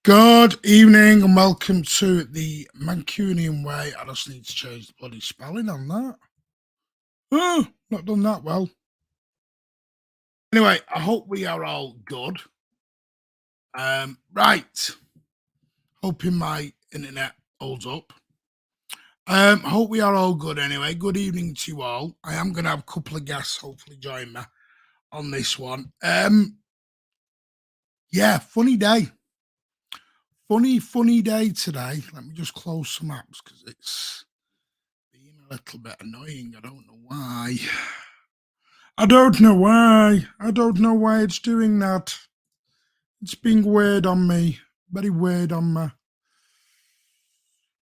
Good evening and welcome to the Mancunian way. I just need to change the bloody spelling on that. Oh, not done that well. Anyway, I hope we are all good. Right. Hoping my internet holds up. Hope we are all good anyway. Good evening to you all. I am going to have a couple of guests hopefully join me on this one. Yeah, funny day. Funny day today. Let me just close some apps because it's being a little bit annoying. I don't know why. I don't know why it's doing that. It's being weird on me. Very weird on my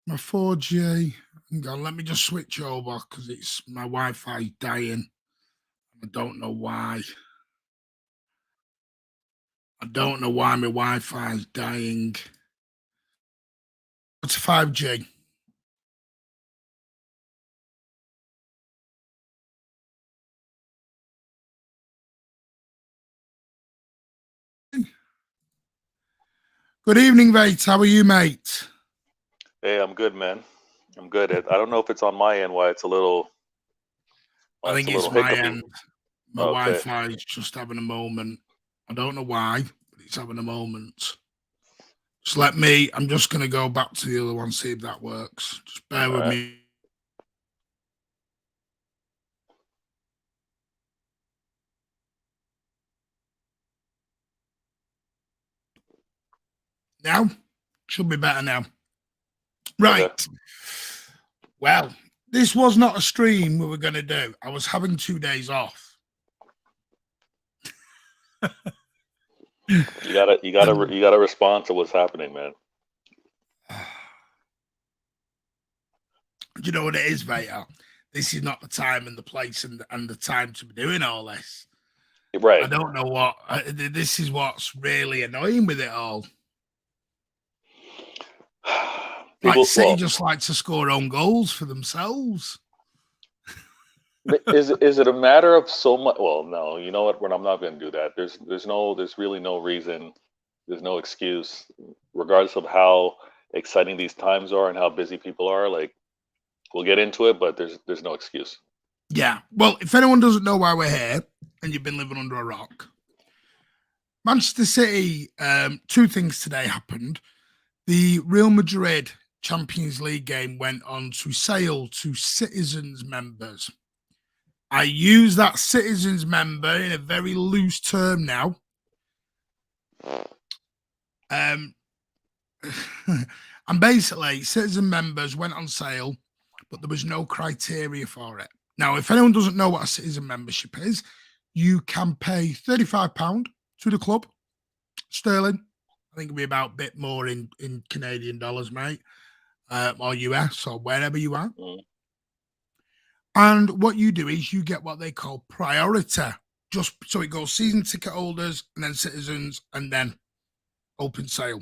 4G. Hang on, let me just switch over because it's my Wi-Fi dying. I don't know why. I don't know why my Wi-Fi is dying. It's 5G. Good evening, mate. How are you, mate? Hey, I'm good, man. I'm good. I don't know if it's on my end why it's a little. I think it's my end. My Wi-Fi is just having a moment. I don't know why, but it's having a moment. Just I'm just going to go back to the other one, see if that works. Just bear with me. Now? Should be better now. Right. Okay. Well, this was not a stream we were going to do. I was having 2 days off. You gotta respond to what's happening, man. Do you know what it is, Vader? This is not the time and the place and the time to be doing all this. Right. I don't know what. This is what's really annoying with it all. City just like to score own goals for themselves. Is it a matter of so much? Well, no. You know what? I'm not going to do that. There's really no reason. There's no excuse, regardless of how exciting these times are and how busy people are. Like, we'll get into it, but there's no excuse. Yeah. Well, if anyone doesn't know why we're here and you've been living under a rock, Manchester City, 2 things today happened. The Real Madrid Champions League game went on to sale to citizens members. I use that citizens member in a very loose term now. And basically, citizen members went on sale, but there was no criteria for it. Now, if anyone doesn't know what a citizen membership is, you can pay £35 to the club, sterling. I think it'll be about a bit more in Canadian dollars, mate, or US or wherever you are. And what you do is you get what they call priority. Just so it goes season ticket holders and then citizens and then open sale.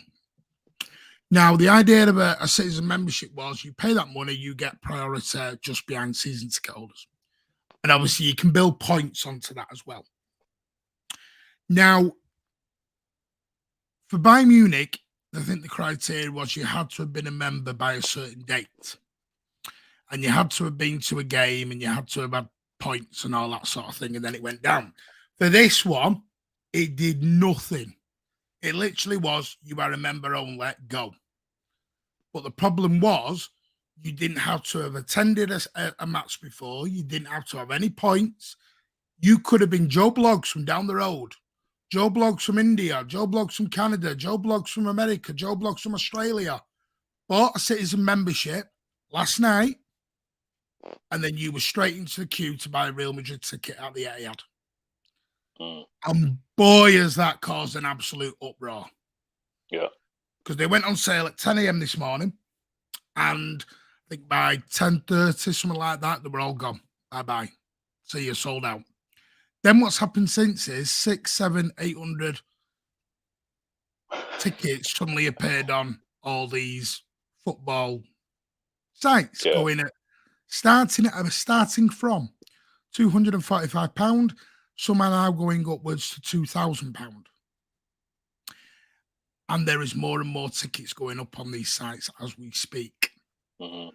Now, the idea of a citizen membership was you pay that money, you get priority just behind season ticket holders. And obviously you can build points onto that as well. Now, for Bayern Munich, I think the criteria was you had to have been a member by a certain date. And you had to have been to a game and you had to have had points and all that sort of thing. And then it went down. For this one, it did nothing. It literally was, you are a member only, go. But the problem was, you didn't have to have attended a match before. You didn't have to have any points. You could have been Joe Bloggs from down the road, Joe Bloggs from India, Joe Bloggs from Canada, Joe Bloggs from America, Joe Bloggs from Australia. Bought a citizen membership last night, and then you were straight into the queue to buy a Real Madrid ticket at the Etihad. And boy, has that caused an absolute uproar. Yeah. Because they went on sale at 10 a.m. this morning, and I think by 10:30, something like that, they were all gone. Bye-bye. So you're sold out. Then what's happened since is 600, 700, 800 tickets suddenly appeared on all these football sites, going at starting from £245. Some are now going upwards to £2,000. and there is more and more tickets going up on these sites as we speak. Hmm.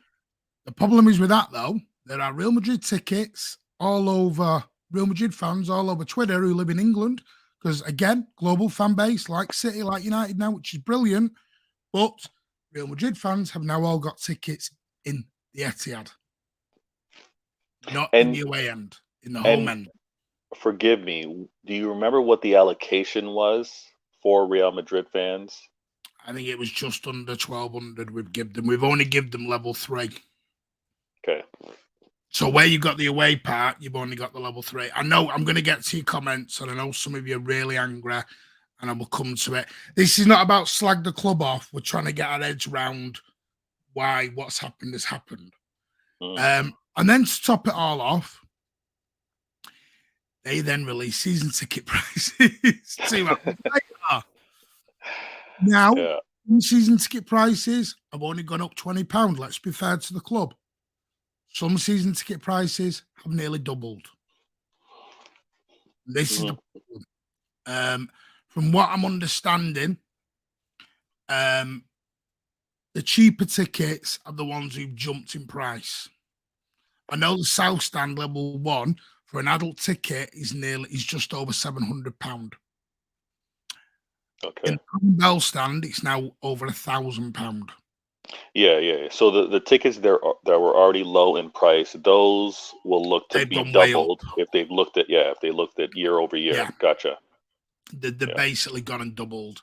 The problem is with that, though, there are Real Madrid tickets all over, Real Madrid fans all over Twitter who live in England, because again, global fan base like City, like United now, which is brilliant. But Real Madrid fans have now all got tickets in the Etihad, not in the And away end, in the home and end. forgive me, do you remember what the allocation was for Real Madrid fans? I think it was just under 1,200 we've given them. We've only given them level 3. Okay. So where you got the away part, you've only got the level 3. I know I'm going to get to your comments, and I know some of you are really angry, and I will come to it. This is not about slag the club off. We're trying to get our heads around why what's happened has happened. Mm. And then to top it all off, they then release season ticket prices. See what now, Yeah. season ticket prices have only gone up £20. Let's be fair to the club. Some season ticket prices have nearly doubled. This is the problem. From what I'm understanding, the cheaper tickets are the ones who've jumped in price. I know the South Stand level 1 for an adult ticket is just over £700. Okay. In the Bell Stand, it's now over £1,000. Yeah. So the tickets that were already low in price, those will look to They've be gone way up. doubled if they've looked at year over year. Yeah. Gotcha. They're Yeah. basically gone and doubled.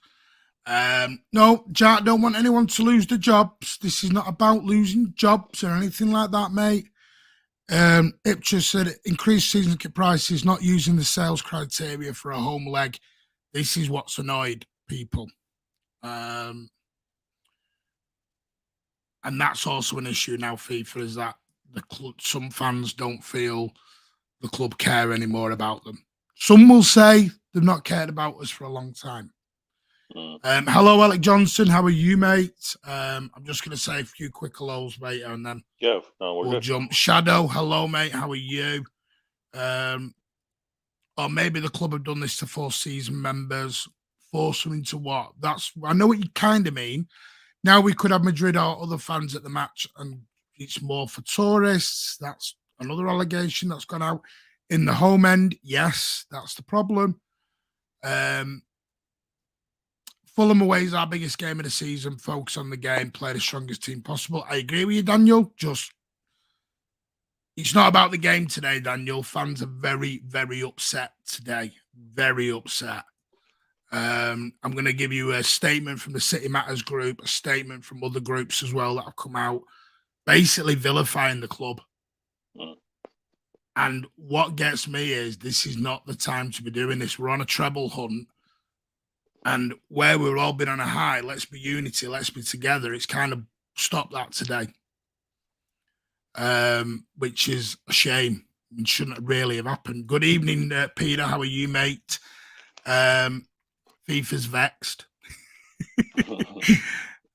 No, Jack, don't want anyone to lose their jobs. This is not about losing jobs or anything like that, mate. Ipswich said increased season ticket prices, not using the sales criteria for a home leg. This is what's annoyed people. And that's also an issue now, FIFA, is that some fans don't feel the club care anymore about them. Some will say they've not cared about us for a long time. Hello, Alec Johnson. How are you, mate? I'm just going to say a few quick hellos, mate, and then we'll good. Jump. Shadow, hello, mate. How are you? Or maybe the club have done this to force season members. Force them into what? I know what you kind of mean. Now we could have Madrid or other fans at the match, and it's more for tourists. That's another allegation that's gone out. In the home end, yes, that's the problem. Fulham away is our biggest game of the season. Focus on the game, play the strongest team possible. I agree with you, Daniel. It's not about the game today, Daniel. Fans are very, very upset today. Very upset. I'm going to give you a statement from the City Matters group, a statement from other groups as well that have come out, basically vilifying the club. And what gets me is this is not the time to be doing this. We're on a treble hunt. And where we've all been on a high, let's be unity, let's be together. It's kind of stopped that today, which is a shame. It shouldn't really have happened. Good evening, Peter. How are you, mate? FIFA's vexed.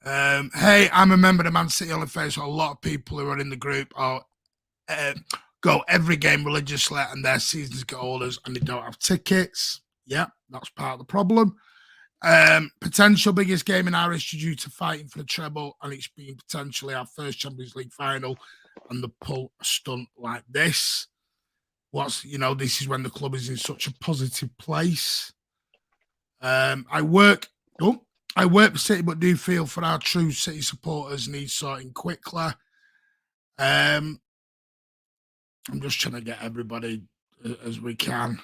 Hey, I'm a member of Man City on the face. So a lot of people who are in the group go every game religiously, and their season ticket holders, and they don't have tickets. Yeah, that's part of the problem. Potential biggest game in our history due to fighting for the treble, and it's been potentially our first Champions League final, and the pull a stunt like this. This is when the club is in such a positive place. I work for City, but do feel for our true City supporters need sorting quickly. I'm just trying to get everybody as we can.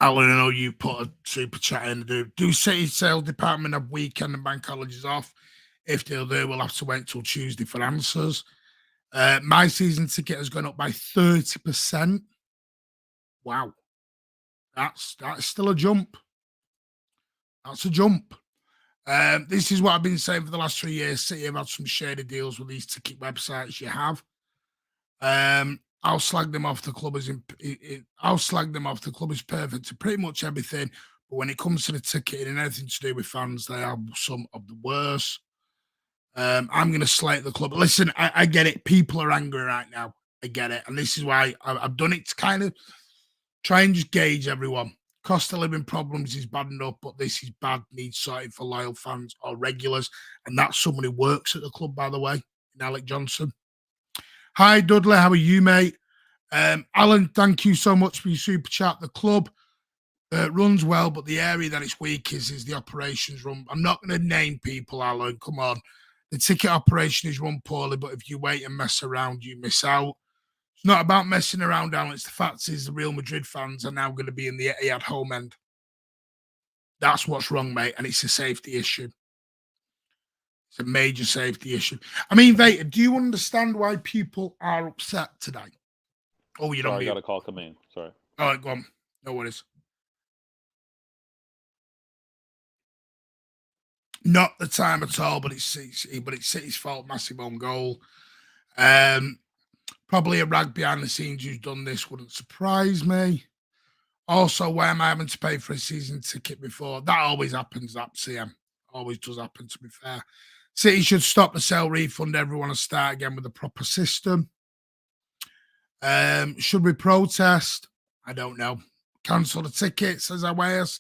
Alan, I know you put a super chat in. Do City sales department have weekend and bank holidays off? If they'll do, we'll have to wait till Tuesday for answers. My season ticket has gone up by 30%. Wow. That's still a jump. That's a jump. This is what I've been saying for the last 3 years. City have had some shady deals with these ticket websites. You have. I'll slag them off. The club is perfect to pretty much everything. But when it comes to the ticketing and anything to do with fans, they are some of the worst. I'm going to slate the club. Listen, I get it. People are angry right now. I get it. And this is why I've done it to kind of try and just gauge everyone. Cost of living problems is bad enough, but this is bad, needs sorting for loyal fans or regulars. And that's someone who works at the club, by the way, in Alec Johnson. Hi, Dudley. How are you, mate? Alan, thank you so much for your super chat. The club runs well, but the area that it's weak is the operations room. I'm not going to name people, Alan. Come on. The ticket operation is run poorly, but if you wait and mess around, you miss out. It's not about messing around, Alan. It's the fact is the Real Madrid fans are now going to be in the Etihad home end. That's what's wrong, mate, and it's a safety issue. It's a major safety issue. I mean, Vader, do you understand why people are upset today? Oh, you don't. Sorry, I got a call come in. Sorry. All right, go on. No worries. Not the time at all, but it's City's fault. Massive own goal. Probably a rag behind the scenes who's done this wouldn't surprise me. Also, why am I having to pay for a season ticket before? That always happens, that CM. Always does happen, to be fair. City should stop the sale refund everyone and start again with a proper system. Should we protest? I don't know. Cancel the ticket, says Aweas.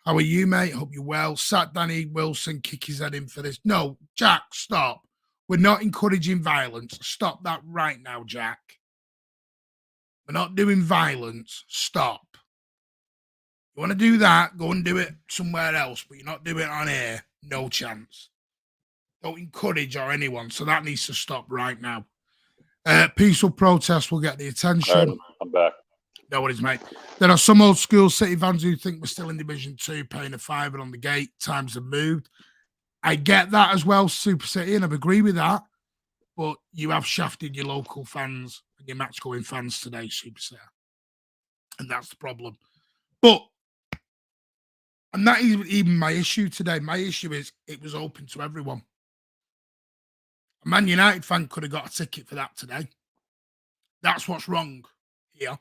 How are you, mate? Hope you're well. Sat Danny Wilson, kick his head in for this. No, Jack, stop. We're not encouraging violence. Stop that right now, Jack. We're not doing violence. Stop. You want to do that, go and do it somewhere else, but you're not doing it on here. No chance. Don't encourage or anyone, so that needs to stop right now. Peaceful protest will get the attention. Right, I'm back. No worries, mate. There are some old school City fans who think we're still in Division 2, paying a £5 on the gate. Times have moved. I get that as well, Super City, and I agree with that. But you have shafted your local fans and your match-going fans today, Super City. And that's the problem. But, and that isn't even my issue today. My issue is it was open to everyone. A Man United fan could have got a ticket for that today. That's what's wrong here.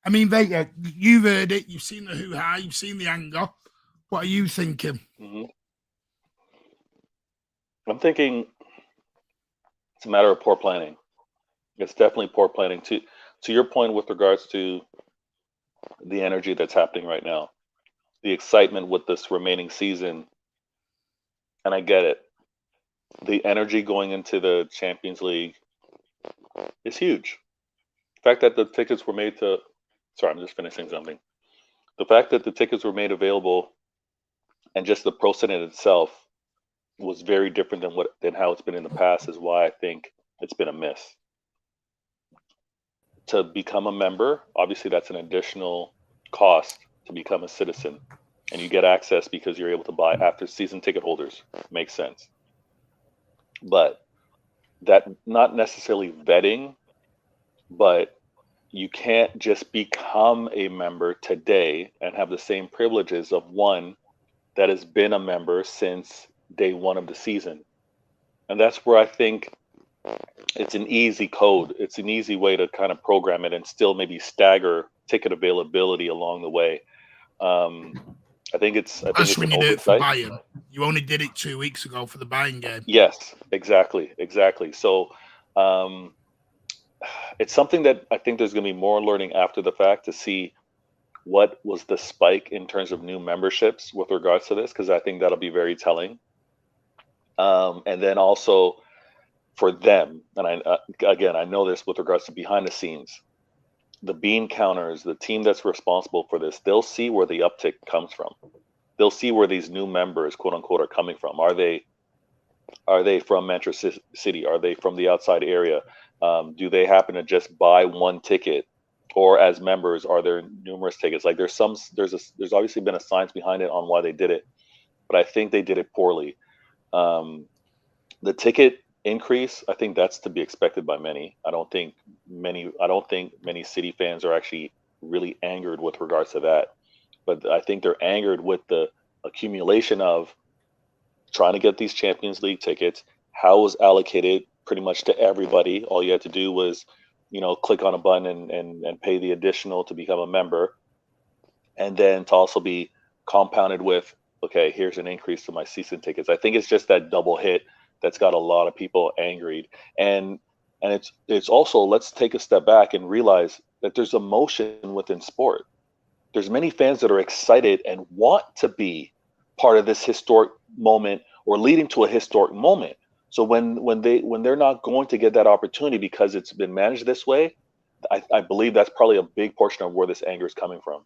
I mean, Vega, you've heard it. You've seen the hoo-ha. You've seen the anger. What are you thinking? Mm-hmm. I'm thinking it's a matter of poor planning. It's definitely poor planning. To your point with regards to the energy that's happening right now, the excitement with this remaining season, and I get it. The energy going into the Champions League is huge. The fact that the tickets were made to, sorry, I'm just finishing something. The fact that the tickets were made available and just the process in itself was very different than how it's been in the past is why I think it's been a miss. To become a member, obviously that's an additional cost to become a citizen. And you get access because you're able to buy after season ticket holders. Makes sense. But that not necessarily vetting, but you can't just become a member today and have the same privileges of one that has been a member since day one of the season. And that's where I think it's an easy code. It's an easy way to kind of program it and still maybe stagger ticket availability along the way. I think it's when you did it for Bayern. You only did it 2 weeks ago for the Bayern game. Yes, exactly. So it's something that I think there's going to be more learning after the fact to see what was the spike in terms of new memberships with regards to this, because I think that'll be very telling. And then also for them, and I know this with regards to behind the scenes, the bean counters, the team that's responsible for this, they'll see where the uptick comes from. They'll see where these new members, quote unquote, are coming from. Are they from Manchester City? Are they from the outside area? Do they happen to just buy one ticket, or as members, are there numerous tickets? Like there's obviously been a science behind it on why they did it, but I think they did it poorly. The ticket increase, I think that's to be expected by many. I don't think many City fans are actually really angered with regards to that, but I think they're angered with the accumulation of trying to get these Champions League tickets. How it was allocated pretty much to everybody. All you had to do was, click on a button and pay the additional to become a member, and then to also be compounded with, okay, here's an increase to my season tickets. I think it's just that double hit that's got a lot of people angry. And it's also, let's take a step back and realize that there's emotion within sport. there's many fans that are excited and want to be part of this historic moment or leading to a historic moment. So when they're not going to get that opportunity because it's been managed this way, I believe that's probably a big portion of where this anger is coming from.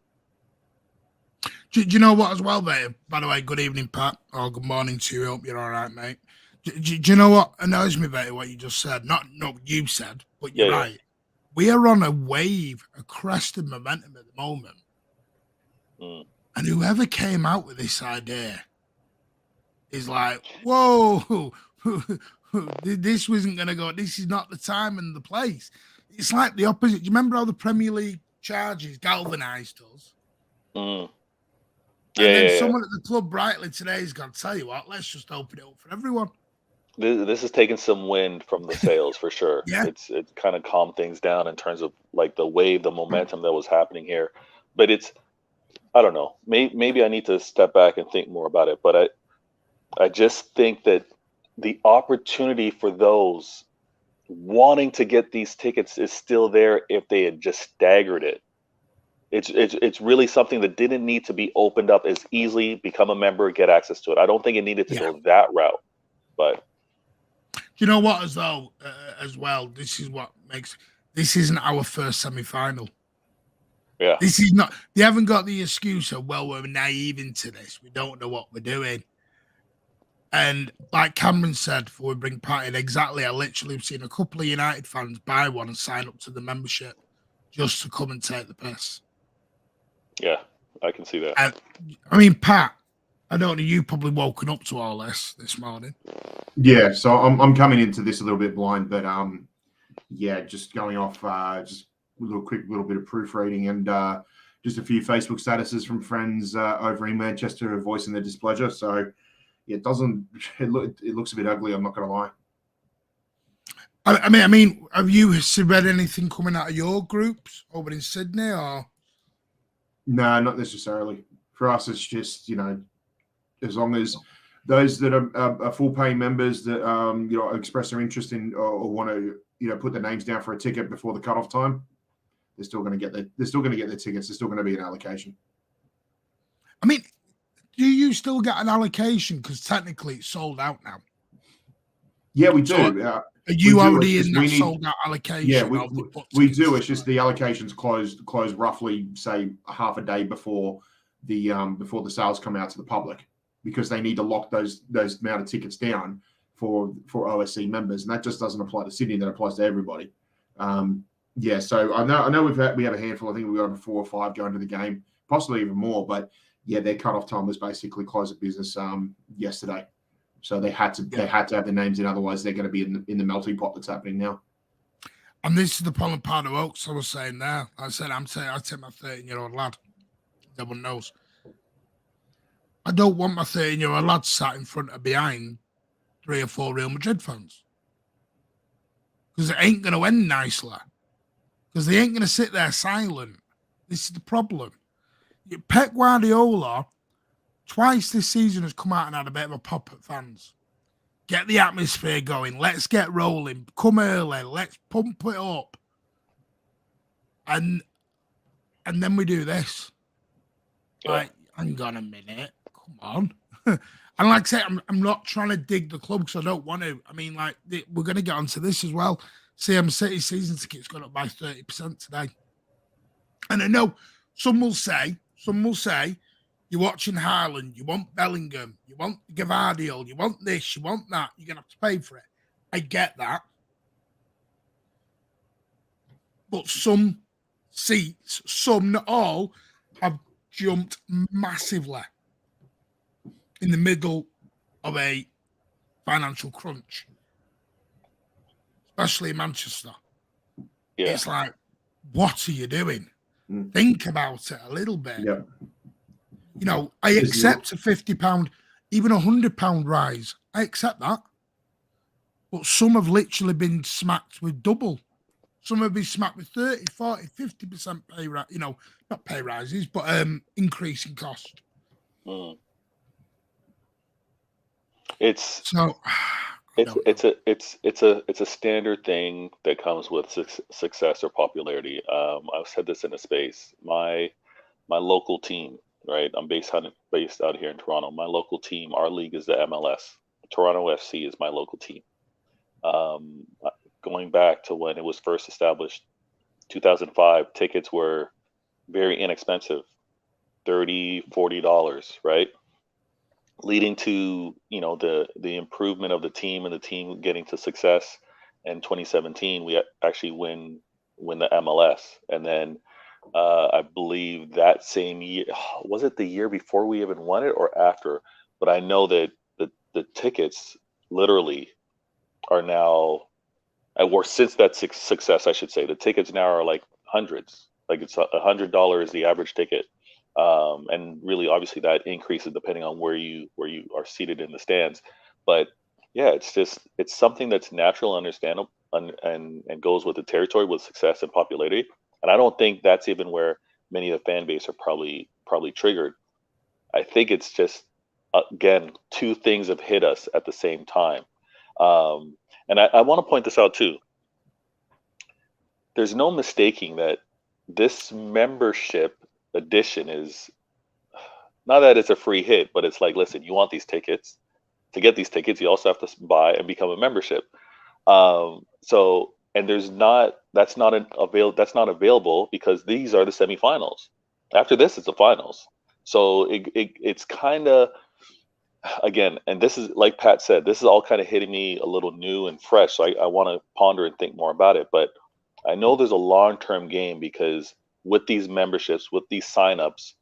Do you know what as well, mate? By the way, good evening, Pat, or good morning to you. Hope you're all right, mate. Do you know what annoys me about what you just said? Not you said, but you're Yeah, right. We are on a wave, a crested momentum at the moment. Mm. And whoever came out with this idea is like, whoa, this wasn't going to go. This is not the time and the place. It's like the opposite. Do you remember how the Premier League charges galvanized us? Mm. And then Yeah. someone at the club brightly today is going to tell you what, let's just open it up for everyone. This is taking some wind from the sails for sure. Yeah. It's kind of calmed things down in terms of like the wave, the momentum that was happening here. But I don't know. Maybe I need to step back and think more about it. But I just think that the opportunity for those wanting to get these tickets is still there if they had just staggered it. It's really something that didn't need to be opened up as easily. Become a member, get access to it. I don't think it needed to go that route. But you know what, as though as well, this is what makes this isn't our first semi-final. Yeah, this is not. They haven't got the excuse of, well, we're naive into this. We don't know what we're doing. And like Cameron said before we bring Pat in, exactly, I literally have seen a couple of United fans buy one and sign up to the membership just to come and take the piss. Yeah, I can see that. And, I mean, Pat, I don't know, you probably woken up to all this morning. Yeah, so I'm coming into this a little bit blind, but yeah, just going off just a little bit of proofreading and just a few Facebook statuses from friends over in Manchester voicing their displeasure. So yeah, it looks a bit ugly. I'm not going to lie. I mean, have you read anything coming out of your groups over in Sydney, or? No, not necessarily. For us, it's just, as long as those that are full paying members that express their interest in or want to put their names down for a ticket before the cutoff time, they're still going to get their tickets. There's still going to be an allocation. I mean, do you still get an allocation? Because technically it's sold out now. Yeah, we do. Are you already in that sold out allocation? Yeah, we do. It's just the allocations close roughly, say, half a day before the sales come out to the public, because they need to lock those amount of tickets down for OSC members, and that just doesn't apply to Sydney. That applies to everybody. Yeah, so I know we have a handful. I think we've got 4 or 5 going to the game, possibly even more. But yeah, their cutoff time was basically close of business yesterday, so they had to have their names in. Otherwise, they're going to be in the melting pot that's happening now. And this is the pollen part of Oaks I was saying there. I said I take my 13-year-old lad. Everyone knows. I don't want my 13-year-old lad sat in front of behind 3 or 4 Real Madrid fans, because it ain't going to end nicely. Because they ain't going to sit there silent. This is the problem. Pep Guardiola, twice this season, has come out and had a bit of a pop at fans. Get the atmosphere going. Let's get rolling. Come early. Let's pump it up. And then we do this. Yeah. Like, hang on a minute. Come on. And like I say, I'm not trying to dig the club because I don't want to. I mean, like, we're going to get onto this as well. CM City season tickets gone up by 30% today. And I know some will say, you're watching Haaland, you want Bellingham, you want Gavardiol, you want this, you want that, you're going to have to pay for it. I get that. But some seats, some, not all, have jumped massively in the middle of a financial crunch, especially in Manchester. Yeah. It's like, what are you doing? Think about it a little bit. Yeah. I accept a £50, even £100 rise. I accept that. But some have literally been smacked with double. Some have been smacked with 30, 40, 50% pay rise, not pay rises, but increase in cost. It's a standard thing that comes with success or popularity. I've said this in a space. My my local team, right? I'm based out here in Toronto. My local team, our league is the MLS. Toronto FC is my local team. Um, Going back to when it was first established, 2005, tickets were very inexpensive, $30, $40, right? Leading to, you know, the improvement of the team and the team getting to success. In 2017, we actually win the MLS, and then I believe that same year, was it the year before we even won it or after? But I know that the tickets literally are now, or since that success, I should say, the tickets now are like hundreds. Like it's $100 is the average ticket, and really, obviously, that increases depending on where you are seated in the stands. But yeah, it's something that's natural, understandable, and goes with the territory, with success and popularity. And I don't think that's even where many of the fan base are probably triggered. I think it's just, again, two things have hit us at the same time. And I want to point this out too. There's no mistaking that this membership edition is not that it's a free hit, but it's like, listen, you want these tickets. To get these tickets, you also have to buy and become a membership. So, and that's not available because these are the semifinals. After this, it's the finals. So it's kind of, again, and this is, like Pat said, this is all kind of hitting me a little new and fresh. So I want to ponder and think more about it. But I know there's a long-term game, because with these memberships, with these signups,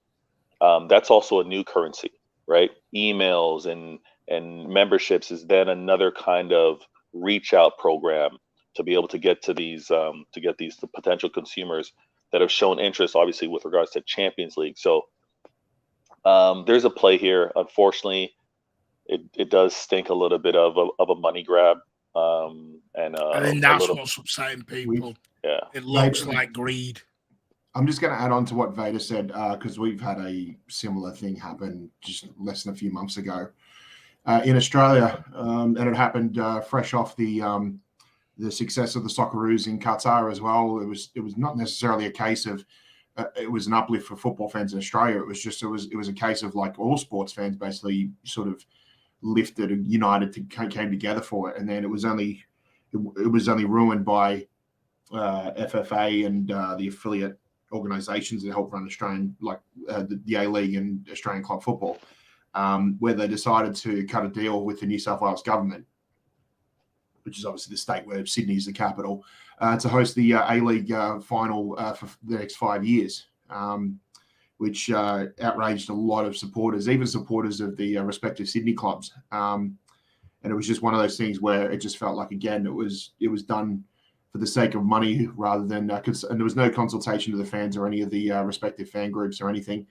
that's also a new currency, right? Emails and memberships is then another kind of reach out program to be able to get to these the potential consumers that have shown interest, obviously, with regards to Champions League. So there's a play here. Unfortunately, it does stink a little bit of a money grab, and I think that's what's upsetting people. Yeah, it looks like greed. I'm just going to add on to what Vader said, because we've had a similar thing happen just less than a few months ago in Australia, and it happened fresh off the success of the Socceroos in Qatar as well. It was not necessarily a case of it was an uplift for football fans in Australia. It was a case of, like, all sports fans basically sort of lifted and united came together for it, and then it was only ruined by FFA and the affiliate organisations that help run Australian, like the A-League and Australian club football, where they decided to cut a deal with the New South Wales government, which is obviously the state where Sydney is the capital, to host the A-League final for the next 5 years, which outraged a lot of supporters, even supporters of the respective Sydney clubs. And it was just one of those things where it just felt like, again, it was done for the sake of money rather than, and there was no consultation to the fans or any of the respective fan groups or anything.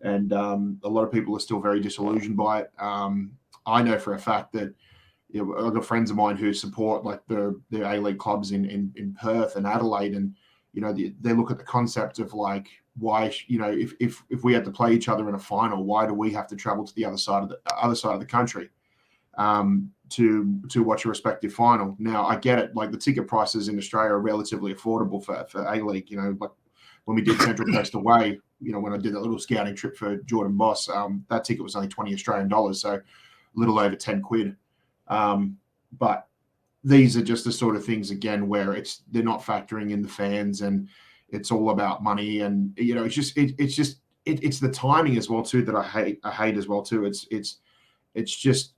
And a lot of people are still very disillusioned by it. I know for a fact that, you know, I've got friends of mine who support, like, the A-League clubs in Perth and Adelaide, and, you know, they look at the concept of, like, why, you know, if we had to play each other in a final, why do we have to travel to the other side of the country to watch a respective final? Now, I get it. Like, the ticket prices in Australia are relatively affordable for A-League. You know, like when we did Central Coast away, you know, when I did that little scouting trip for Jordan Boss, that ticket was only 20 Australian dollars, so a little over 10 quid. But these are just the sort of things, again, where they're not factoring in the fans, and it's all about money. And, you know, it's the timing as well too that I hate as well too. It's just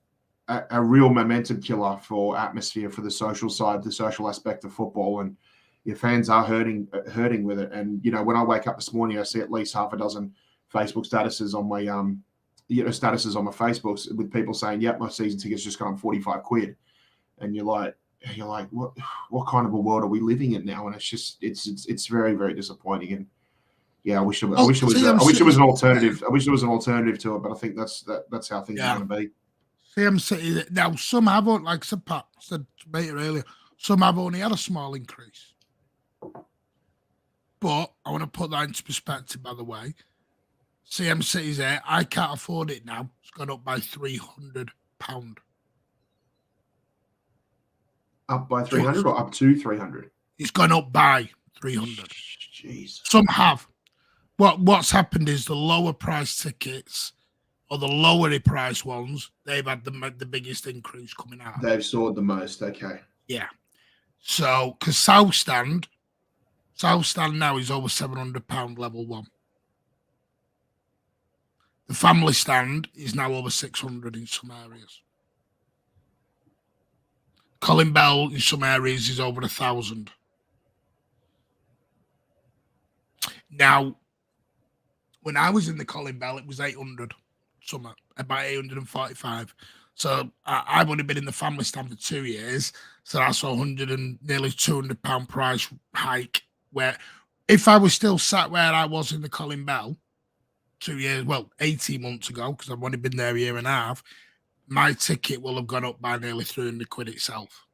a real momentum killer for atmosphere, for the social side, the social aspect of football, and your fans are hurting with it. And, you know, when I wake up this morning, I see at least half a dozen Facebook statuses on my Facebook with people saying, "Yep, my season ticket's just gone 45 quid," and you're like, what kind of a world are we living in now? And it's very, very disappointing. And yeah, I wish there was an alternative. I wish there was an alternative to it, but I think that's how things are going to be. City now, some have, like Pat said earlier, some have only had a small increase. But I want to put that into perspective, by the way. CM City's there. I can't afford it now. It's gone up by £300. Up by 300 or up to 300? It's gone up by 300. Jeez. Some have. what's happened is the lower price tickets or the lower price ones, they've had the biggest increase coming out. They've soared the most. Okay. Yeah. So, because South Stand now is over £700 level one. The family stand is now over 600 in some areas. Colin Bell in some areas is over 1,000. Now, when I was in the Colin Bell, it was 800, somewhere, about 845. So I've only been in the family stand for 2 years. So that's £100 and nearly £200 price hike. Where if I was still sat where I was in the Colin Bell 2 years, well, 18 months ago, because I've only been there a year and a half, my ticket will have gone up by nearly 300 quid itself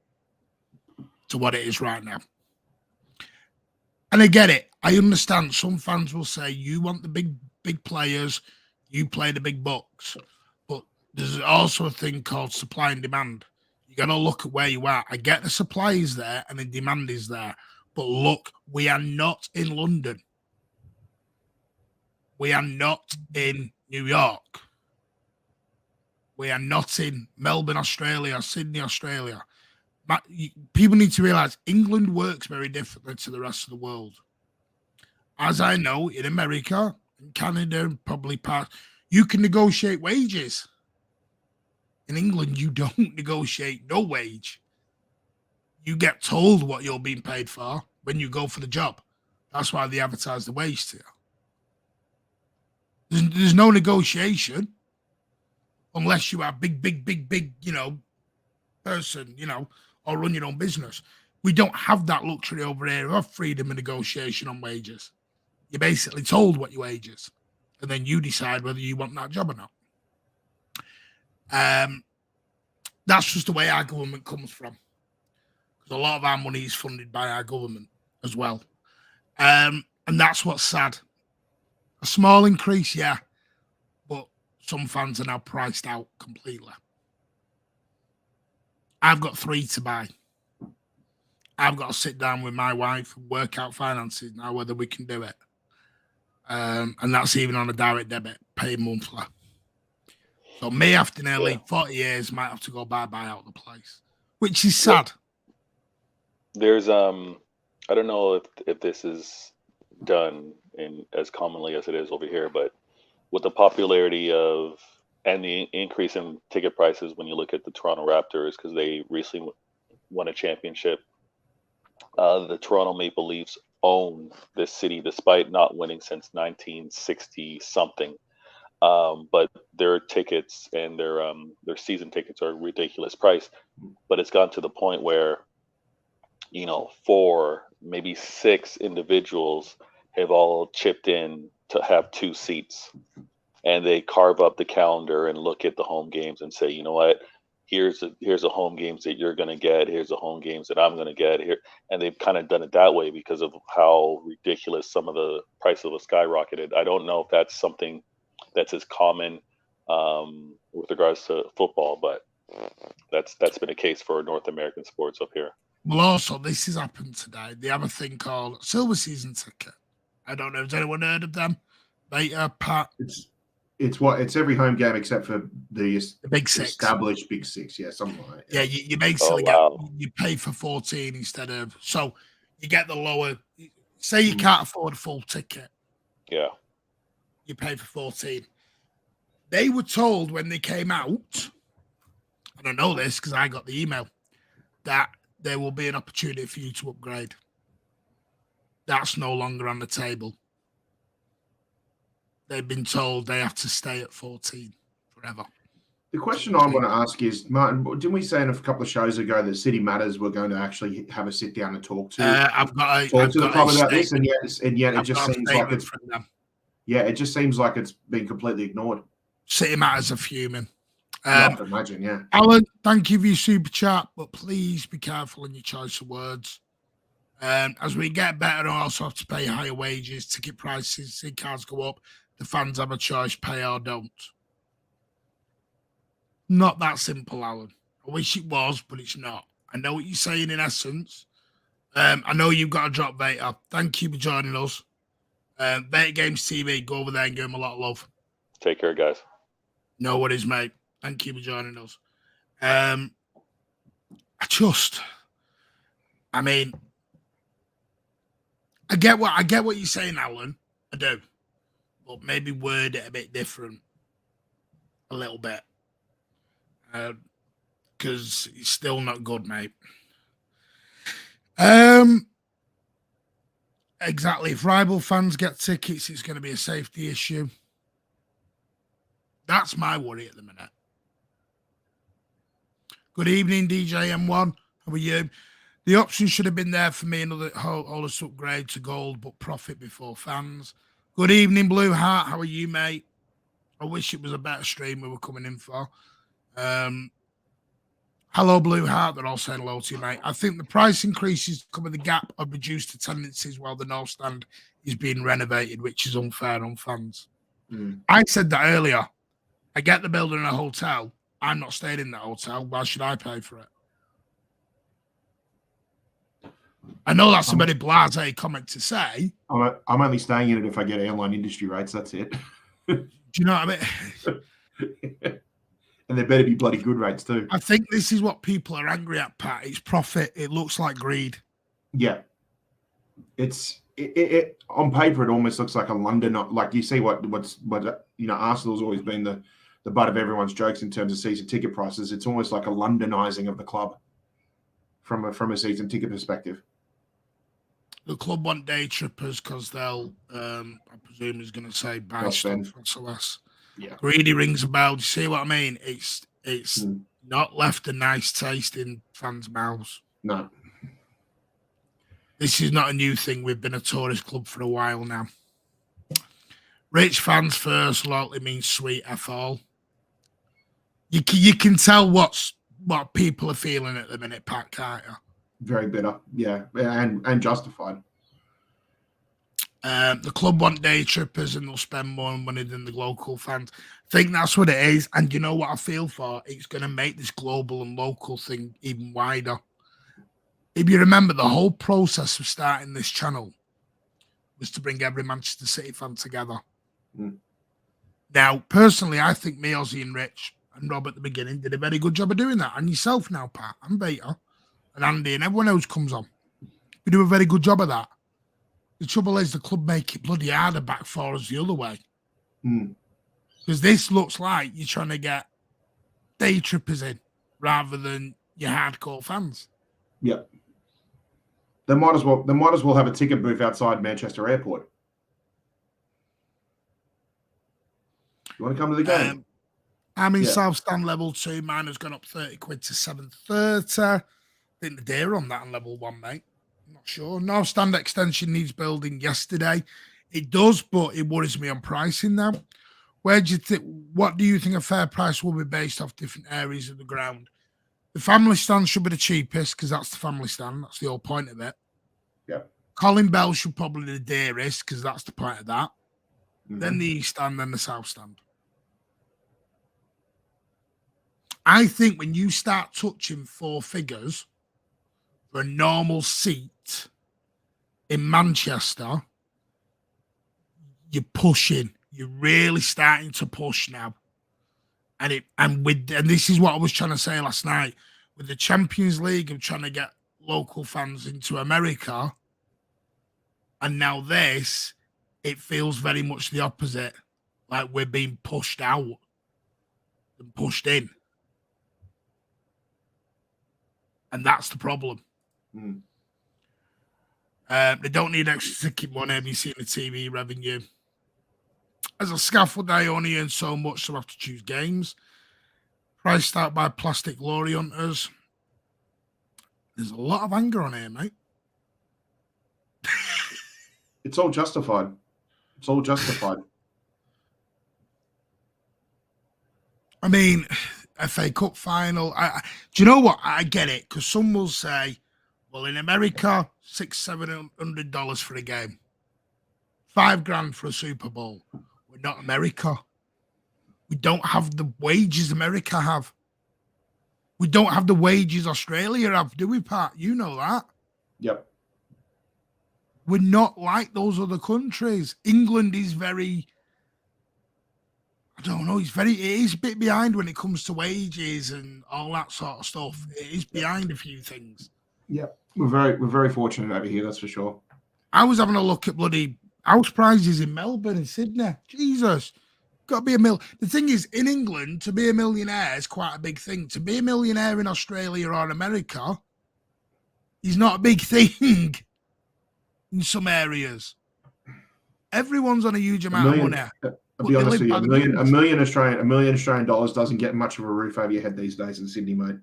to what it is right now. And I get it. I understand some fans will say, you want the big players, you play the big bucks. But there's also a thing called supply and demand. You got to look at where you are. I get the supply is there and the demand is there. But look, we are not in London. We are not in New York. We are not in Melbourne, Australia, or Sydney, Australia. People need to realise England works very differently to the rest of the world. As I know, in America, in Canada, and probably parts, you can negotiate wages. In England, you don't negotiate no wage. You get told what you're being paid for when you go for the job. That's why they advertise the wage to you. There's no negotiation unless you are big, person, or run your own business. We don't have that luxury over here of freedom of negotiation on wages. You're basically told what your wage is, and then you decide whether you want that job or not. That's just the way our government comes from. Because a lot of our money is funded by our government as well. And that's what's sad. A small increase, yeah, but some fans are now priced out completely. I've got 3 to buy. I've got to sit down with my wife and work out finances now, whether we can do it. And that's even on a direct debit, pay monthly. So me, after nearly 40 years, might have to go buy out the place, which is sad. There's I don't know if this is done in as commonly as it is over here, but with the popularity of and the increase in ticket prices when you look at the Toronto Raptors, because they recently won a championship. The Toronto Maple Leafs own this city despite not winning since 1960 something. But their tickets and their season tickets are a ridiculous price. But it's gotten to the point where, 4, maybe 6 individuals have all chipped in to have 2 seats. And they carve up the calendar and look at the home games and say, you know what, here's the home games that you're going to get. Here's the home games that I'm going to get here. And they've kind of done it that way because of how ridiculous some of the prices have skyrocketed. I don't know if that's something that's as common with regards to football, but that's been a case for North American sports up here. Well, also, this has happened today. They have a thing called Silver Season Ticket. I don't know. Has anyone heard of them? Pat? It's every home game except for the Big Six. Established Big Six, yeah, something like that. Yeah, you basically you pay for 14 instead of, so you get the lower, say you can't afford a full ticket. Yeah. You pay for 14. They were told when they came out, and I know this because I got the email, that there will be an opportunity for you to upgrade. That's no longer on the table. They've been told they have to stay at 14 forever. The question I want to ask is, Martin, didn't we say in a couple of shows ago that City Matters were going to actually have a sit down and talk to the club about this, and yet it just seems like it's it just seems like it's been completely ignored. City Matters are fuming. I can imagine, yeah. Alan, thank you for your super chat, but please be careful in your choice of words. As we get better, I also have to pay higher wages, ticket prices, seat cards go up. The fans have a choice, pay or don't. Not that simple, Alan. I wish it was, but it's not. I know what you're saying in essence. I know you've got to drop Vader. Thank you for joining us. Better Games TV, go over there and give them a lot of love. Take care, guys. No worries, mate. Thank you for joining us. I mean, I get what you're saying, Alan. I do, but maybe word it a bit different, a little bit, because it's still not good, mate. Exactly. If rival fans get tickets, it's going to be a safety issue. That's my worry at the minute. Good evening, DJ M1. How are you? The option should have been there for me, another Hollis upgrade to gold, but profit before fans. Good evening, Blue Heart. How are you, mate? I wish it was a better stream we were coming in for. Hello, Blue Heart. They're all saying hello to you, mate. I think the price increases to cover the gap of reduced attendances while the North Stand is being renovated, which is unfair on fans. I said that earlier. I get the building in a hotel. I'm not staying in that hotel. Why should I pay for it? I know that's a very blasé comment to say. I'm only staying in it if I get airline industry rates. That's it. Do you know what I mean? And there better be bloody good rates too. I think this is what people are angry at, Pat. It's profit. It looks like greed. Yeah. It on paper, it almost looks like a London, like you see what Arsenal's always been the butt of everyone's jokes in terms of season ticket prices. It's almost like a Londonizing of the club from a season ticket perspective. The club want day trippers because they'll, I presume he's going to say buy stuff for SOS. Yeah. Greedy rings a bell. Do you see what I mean? It's not left a nice taste in fans' mouths. No. This is not a new thing. We've been a tourist club for a while now. Rich fans first likely means sweet F all. You can tell what people are feeling at the minute, Pat, can't you? Very bitter, yeah, and justified. The club want day trippers and they'll spend more money than the local fans. I think that's what it is. And you know what I feel for? It's going to make this global and local thing even wider. If you remember, the whole process of starting this channel was to bring every Manchester City fan together. Now, personally, I think me, Ozzy and Rich and Rob at the beginning did a very good job of doing that. And yourself now, Pat, and Beta, and Andy, and everyone else comes on. We do a very good job of that. The trouble is the club make it bloody harder back for us the other way. Because this looks like you're trying to get day trippers in rather than your hardcore fans. Yeah. They might as well have a ticket booth outside Manchester Airport. You want to come to the game? I'm in South Stand level 2. Mine has gone up 30 quid to 730. I think the deer on that on level 1, mate. I'm not sure. North Stand extension needs building yesterday. It does, but it worries me on pricing now. What do you think a fair price will be based off different areas of the ground? The family stand should be the cheapest because that's the family stand. That's the whole point of it. Yeah. Colin Bell should probably be the dearest because that's the point of that. Then the East Stand, then the South Stand. I think when you start touching 4 figures for a normal seat in Manchester, you're pushing. You're really starting to push now. And this is what I was trying to say last night. With the Champions League of trying to get local fans into America, and now this, it feels very much the opposite. Like we're being pushed out and pushed in. And that's the problem. They don't need extra ticket money. Have you seen the TV revenue? As a scaffold, I only earn so much, so I have to choose games. Priced out by plastic lorry hunters. There's a lot of anger on here, mate. It's all justified. It's all justified. I mean, FA Cup final. Do you know what? I get it, because some will say, well, in America, $600-700 for a game, $5,000 for a Super Bowl. We're not America. We don't have the wages America have. We don't have the wages Australia have, do we, Pat? You know that. Yep. We're not like those other countries. England is very, I don't know, it is a bit behind when it comes to wages and all that sort of stuff. It is behind a few things. Yeah, we're very fortunate over here, that's for sure. I was having a look at bloody house prices in Melbourne and Sydney. Jesus, got to be The thing is, in England, to be a millionaire is quite a big thing. To be a millionaire in Australia or America is not a big thing in some areas. Everyone's on a huge amount of money. I'll be honest with you, a million Australian dollars doesn't get much of a roof over your head these days in Sydney, mate.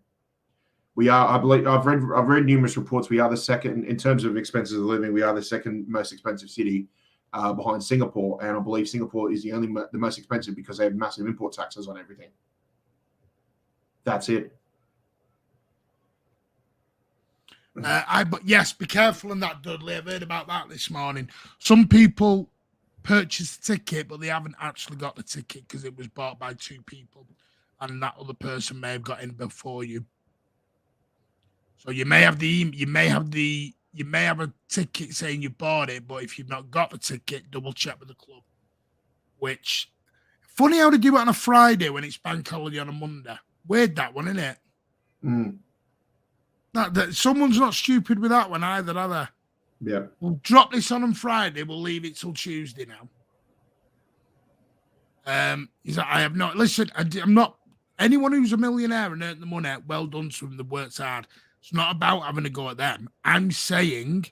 We are, I believe, I've read numerous reports. We are the second in terms of expenses of living. We are the second most expensive city behind Singapore, and I believe Singapore is the most expensive because they have massive import taxes on everything. That's it. But yes, be careful on that, Dudley. I've heard about that this morning. Some people purchase a ticket, but they haven't actually got the ticket because it was bought by two people, and that other person may have got in before you. So you may have a ticket saying you bought it, but if you've not got the ticket, double check with the club. Which funny how they do it on a Friday when it's bank holiday on a Monday. Weird that one, isn't it? Mm. That someone's not stupid with that one either, are they? Yeah. We'll drop this on Friday. We'll leave it till Tuesday now. I have not listened. I'm not anyone who's a millionaire and earned the money. Well done to them. They've worked hard. It's not about having a go at them. I'm saying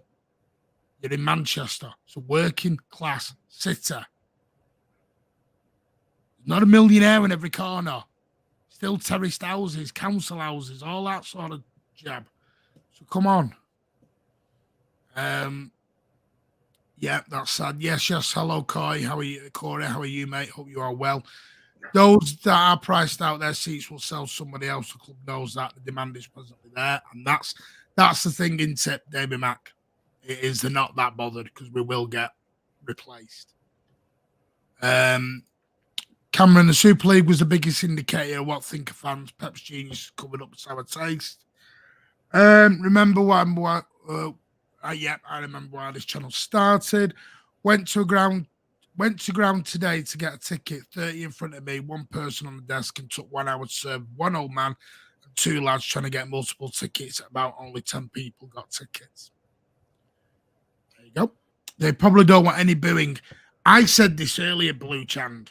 you're in Manchester. It's a working class city. Not a millionaire in every corner. Still terraced houses, council houses, all that sort of jab. So come on. Yeah, that's sad. Yes. Hello, Corey. How are you, Corey? How are you, mate? Hope you are well. Those that are priced out, their seats will sell somebody else. The club knows that. The demand is presently there. And that's the thing in tip, David Mack. It is they're not that bothered because we will get replaced. Cameron, the Super League was the biggest indicator of what Thinker fans, Pep's genius covered up sour taste. Remember why I remember why this channel started. Went to ground today to get a ticket. 30 in front of me, one person on the desk, and took 1 hour to serve one old man and two lads trying to get multiple tickets. About only 10 people got tickets. There you go. They probably don't want any booing. I said this earlier, Blue Chand.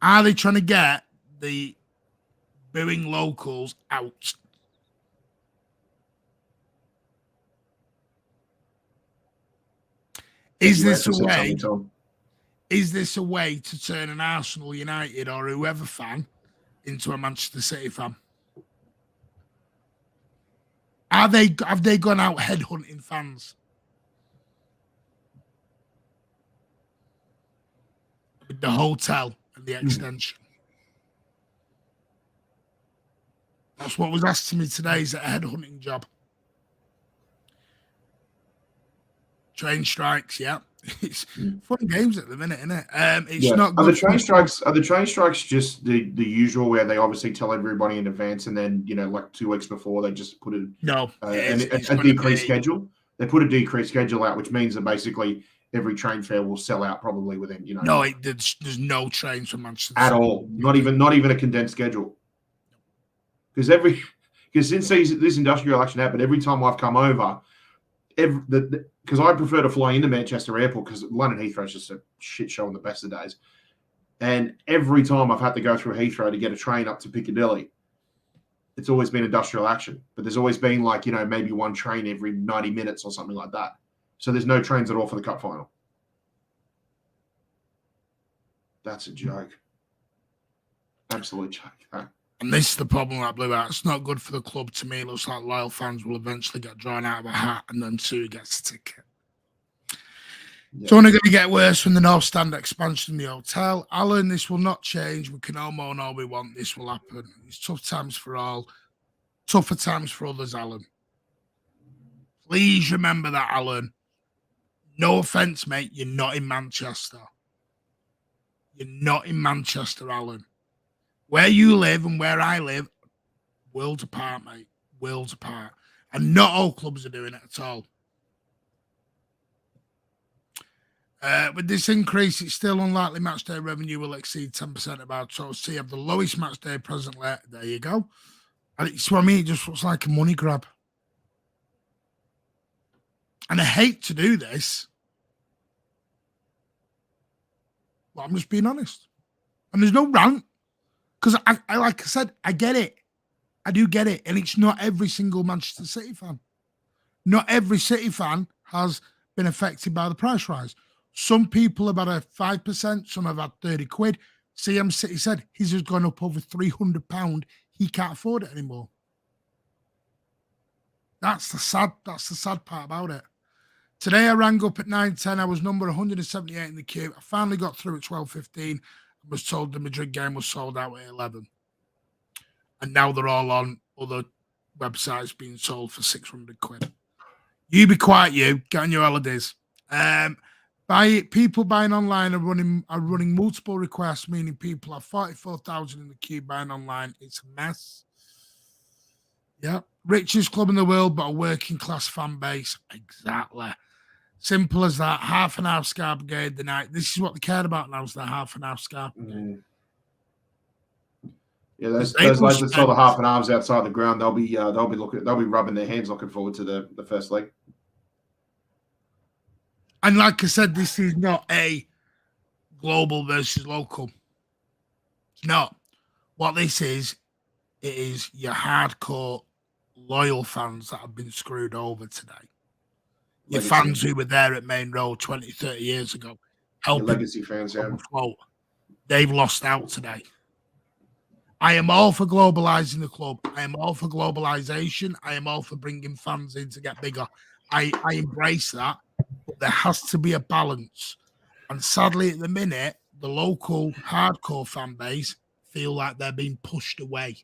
Are they trying to get the booing locals out? Is this a way to turn an Arsenal, United, or whoever fan into a Manchester City fan? Have they gone out headhunting fans? With the hotel and the extension. That's what was asked to me today. Is it a headhunting job? Train strikes, yeah. It's fun games at the minute, isn't it? It's not good. Are the train strikes just the usual where they obviously tell everybody in advance and then, like 2 weeks before they just put a decreased schedule? They put a decreased schedule out, which means that basically every train fare will sell out probably within, No, there's no trains from Manchester at all. Not even a condensed schedule. Because since this industrial action happened, every time I've come over, because I prefer to fly into Manchester Airport because London Heathrow is just a shit show on the best of days. And every time I've had to go through Heathrow to get a train up to Piccadilly, it's always been industrial action. But there's always been maybe one train every 90 minutes or something like that. So there's no trains at all for the cup final. That's a joke. Absolute joke. Huh? And this is the problem with Blue Hat. It's not good for the club. To me, it looks like loyal fans will eventually get drawn out of a hat and then Sue gets a ticket. Yeah. It's only going to get worse when the North Stand expansion in the hotel. Alan, this will not change. We can all moan all we want. This will happen. It's tough times for all. Tougher times for others, Alan. Please remember that, Alan. No offence, mate. You're not in Manchester. You're not in Manchester, Alan. Where you live and where I live, worlds apart, mate. Worlds apart. And not all clubs are doing it at all. With this increase, it's still unlikely match day revenue will exceed 10% of our total. So you have the lowest match day presently. There you go. And it's what I mean. It just looks like a money grab. And I hate to do this, but I'm just being honest. And there's no rant. Because I like I said, I get it. I do get it. And it's not every single Manchester City fan. Not every City fan has been affected by the price rise. Some people have had a 5%, some have had 30 quid. CM City said his has gone up over £300. He can't afford it anymore. That's the sad part about it. Today I rang up at 9:10. I was number 178 in the queue. I finally got through at 12:15. I was told the Madrid game was sold out at 11. And now they're all on other websites being sold for 600 quid. You be quiet, you. Get on your holidays. People buying online are running multiple requests, meaning people have 44,000 in the queue buying online. It's a mess. Yeah. Richest club in the world, but a working class fan base. Exactly. Simple as that. Half an hour Scar Brigade the night. This is what they cared about now, is the half an hour Scar Brigade. Yeah, those lads that saw the half an hours outside the ground, they'll be rubbing their hands looking forward to the first leg. And like I said, this is not a global versus local. It's not. What this is, it is your hardcore, loyal fans that have been screwed over today. Your fans who were there at Main Road 20, 30 years ago. Your legacy fans, yeah. They've lost out today. I am all for globalizing the club. I am all for globalization. I am all for bringing fans in to get bigger. I embrace that. But there has to be a balance. And sadly, at the minute, the local hardcore fan base feel like they're being pushed away.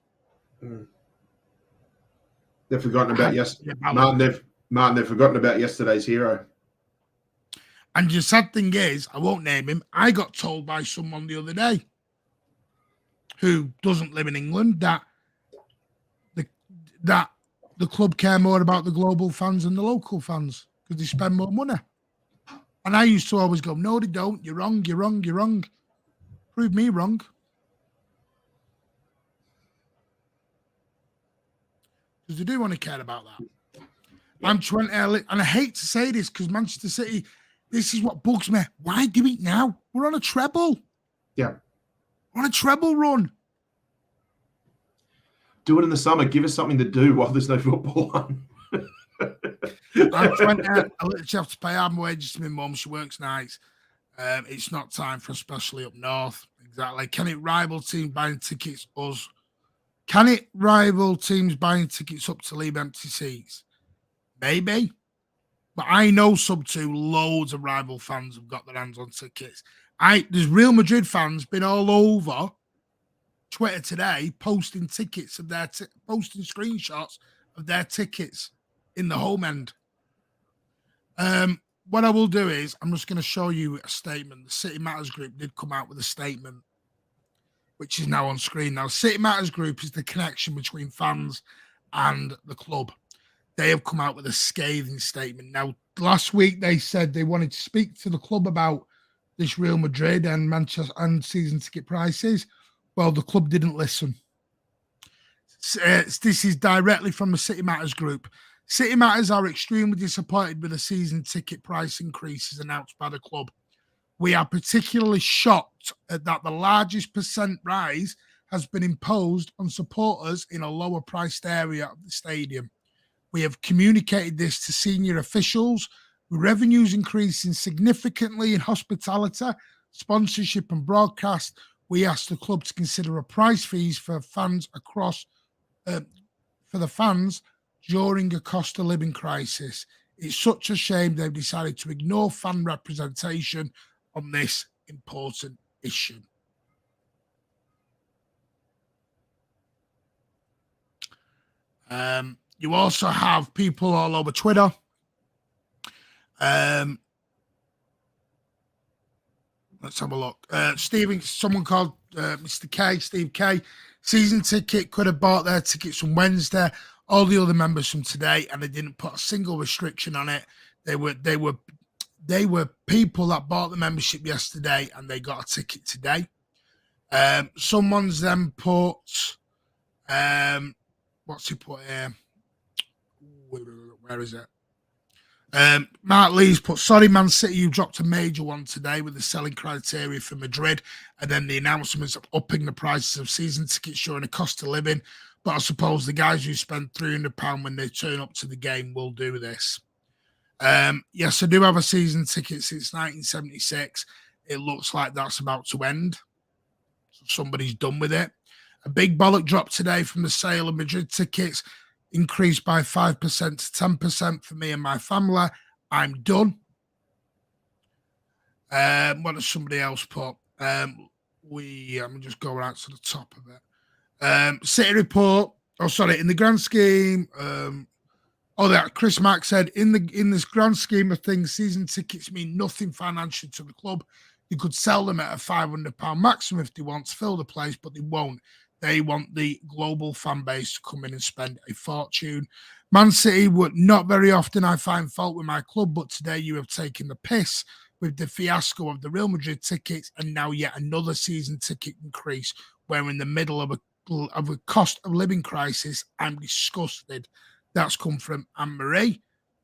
They've forgotten about Martin, they've forgotten about yesterday's hero. And the sad thing is, I won't name him, I got told by someone the other day who doesn't live in England that the club care more about the global fans than the local fans because they spend more money. And I used to always go, no, they don't. You're wrong, you're wrong, you're wrong. Prove me wrong. Because they do want to care about that. Yeah. I'm 20, and I hate to say this because Manchester City, this is what bugs me. Why do it now? We're on a treble. Yeah. We're on a treble run. Do it in the summer. Give us something to do while there's no football on. I'm 20. I literally have to pay half my wages to my mum. She works nights. It's not time for especially up north. Exactly. Can it rival teams buying tickets us? Can it rival teams buying tickets up to leave empty seats? Maybe. But I know loads of rival fans have got their hands on tickets. There's Real Madrid fans been all over Twitter today posting tickets of their posting screenshots of their tickets in the home end. What I will do is I'm just going to show you a statement. The City Matters Group did come out with a statement, which is now on screen. Now, City Matters Group is the connection between fans and the club. They have come out with a scathing statement. Now, last week they said they wanted to speak to the club about this Real Madrid and Manchester and season ticket prices. Well, the club didn't listen. This is directly from the City Matters Group. City Matters are extremely disappointed with the season ticket price increases announced by the club. We are particularly shocked at that the largest percent rise has been imposed on supporters in a lower priced area of the stadium. We have communicated this to senior officials, with revenues increasing significantly in hospitality, sponsorship and broadcast. We asked the club to consider a price freeze for fans for the fans during a cost of living crisis. It's such a shame they've decided to ignore fan representation on this important issue. You also have people all over Twitter. Let's have a look. Someone called Mr. K, Steve K. Season ticket could have bought their tickets from Wednesday. All the other members from today, and they didn't put a single restriction on it. They were they were people that bought the membership yesterday and they got a ticket today. Someone's then put, what's he put here? Where is it? Mark Lee's put, sorry, Man City, you dropped a major one today with the selling criteria for Madrid and then the announcements of upping the prices of season tickets showing a cost of living. But I suppose the guys who spend £300 when they turn up to the game will do this. Yes, I do have a season ticket since 1976. It looks like that's about to end. So somebody's done with it. A big bollock drop today from the sale of Madrid tickets, increased by 5% to 10% for me and my family. I'm done. What does somebody else put? I'm just going out to the top of it. City report. Oh, sorry. In the grand scheme, that Chris Mack said, in this grand scheme of things, season tickets mean nothing financially to the club. You could sell them at a £500 maximum if they want to fill the place, but they won't. They want the global fan base to come in and spend a fortune. Man City would not very often I find fault with my club, but today you have taken the piss with the fiasco of the Real Madrid tickets and now yet another season ticket increase. We're in the middle of a cost of living crisis. I'm disgusted. That's come from Anne-Marie,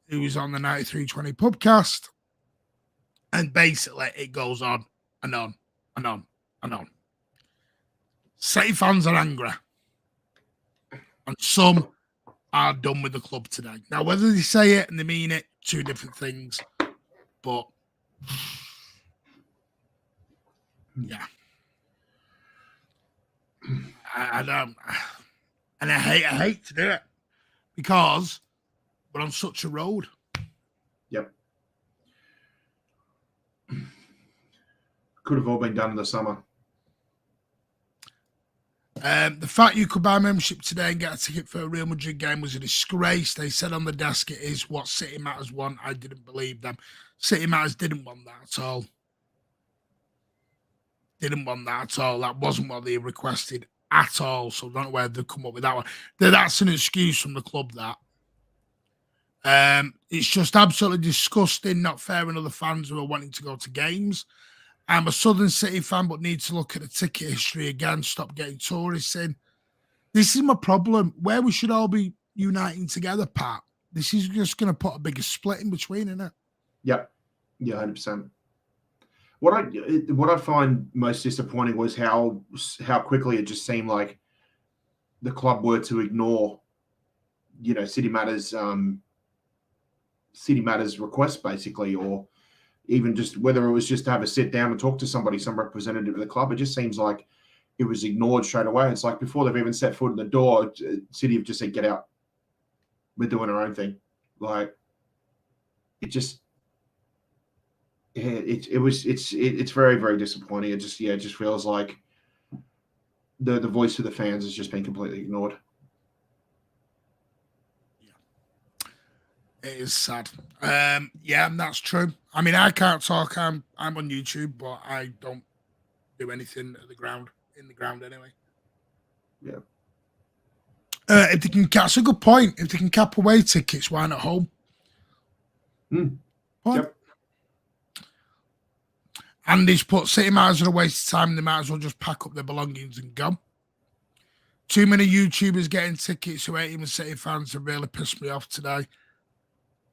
who is on the 9320 podcast. And basically it goes on and on and on and on. City fans are angry. And some are done with the club today. Now, whether they say it and they mean it, two different things. But, yeah. I don't. And I hate to do it. Because we're on such a road. Yep. Could have all been done in the summer. The fact you could buy a membership today and get a ticket for a Real Madrid game was a disgrace. They said on the desk it is what City Matters want. I didn't believe them. City Matters didn't want that at all. Didn't want that at all. That wasn't what they requested at all. So I don't know where they've come up with that one. That's an excuse from the club, that. It's just absolutely disgusting, not fair on other fans who are wanting to go to games. I'm a Southern City fan, but need to look at the ticket history again. Stop getting tourists in. This is my problem. Where we should all be uniting together, Pat. This is just going to put a bigger split in between, isn't it? Yep. Yeah, 100%. What I find most disappointing was how quickly it just seemed like the club were to ignore, City Matters request, basically, or even just whether it was just to have a sit down and talk to somebody, some representative of the club. It just seems like it was ignored straight away. It's like before they've even set foot in the door, City have just said, get out. We're doing our own thing. Like, it just, it's very, very disappointing. It just feels like the voice of the fans has just been completely ignored. It is sad. Yeah, and that's true. I mean, I can't talk. I'm on YouTube, but I don't do anything at the ground, in the ground anyway. Yeah. If they can, that's a good point. If they can cap away tickets, why not home? Yep. Andy's put City Matters are a waste of time. They might as well just pack up their belongings and go. Too many YouTubers getting tickets who ain't even City fans have really pissed me off today.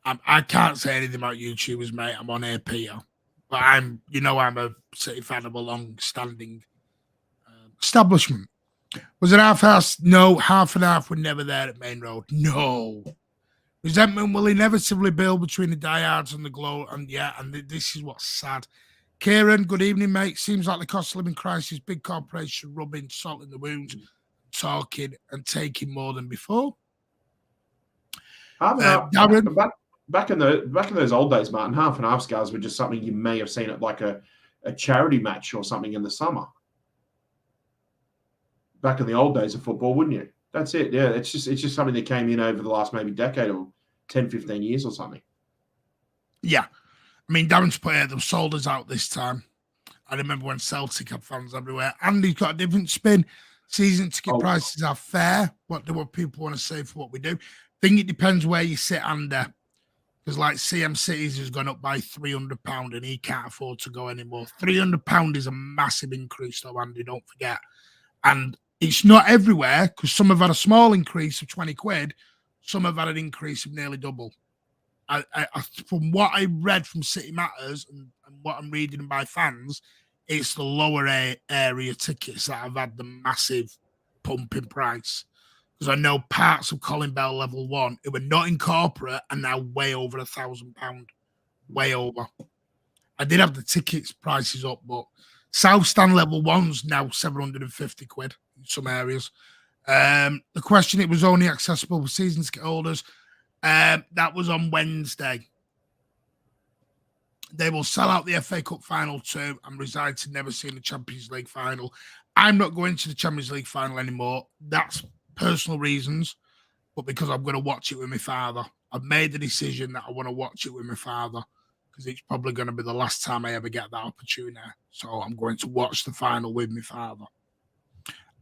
I can't say anything about YouTubers, mate. I'm on air, Peter. But I'm a City fan of a long-standing establishment. Was it half-assed? No, half and half were never there at Main Road. No. Resentment will inevitably build between the diehards and the glow. And this is what's sad. Kieran, good evening, mate. Seems like the cost of living crisis, big corporation rubbing salt in the wounds, talking and taking more than before. Darren, back in those old days, Martin, half and half scars were just something you may have seen at like a charity match or something in the summer. Back in the old days of football, wouldn't you? That's it. Yeah, it's just something that came in over the last maybe decade or 10, 15 years or something. Yeah. I mean, Darren's put here, they've sold us out this time. I remember when Celtic had fans everywhere. Andy's got a different spin. Season ticket prices are fair. What do people want to say for what we do? I think it depends where you sit, Andy. Because like CM Cities has gone up by £300 and he can't afford to go anymore. £300 is a massive increase, though, Andy, don't forget. And it's not everywhere, because some have had a small increase of 20 quid. Some have had an increase of nearly double. From what I read from City Matters and what I'm reading by fans, it's the lower area tickets that have had the massive pump in price. Because I know parts of Colin Bell level 1 who were not in corporate are now way over £1,000. Way over. I did have the tickets prices up, but South Stand level 1's now 750 quid in some areas. The question, it was only accessible for season ticket holders. That was on Wednesday. They will sell out the FA Cup final too and reside to never seeing the Champions League final. I'm not going to the Champions League final anymore. That's personal reasons, but because I'm going to watch it with my father. I've made the decision that I want to watch it with my father because it's probably going to be the last time I ever get that opportunity. So I'm going to watch the final with my father.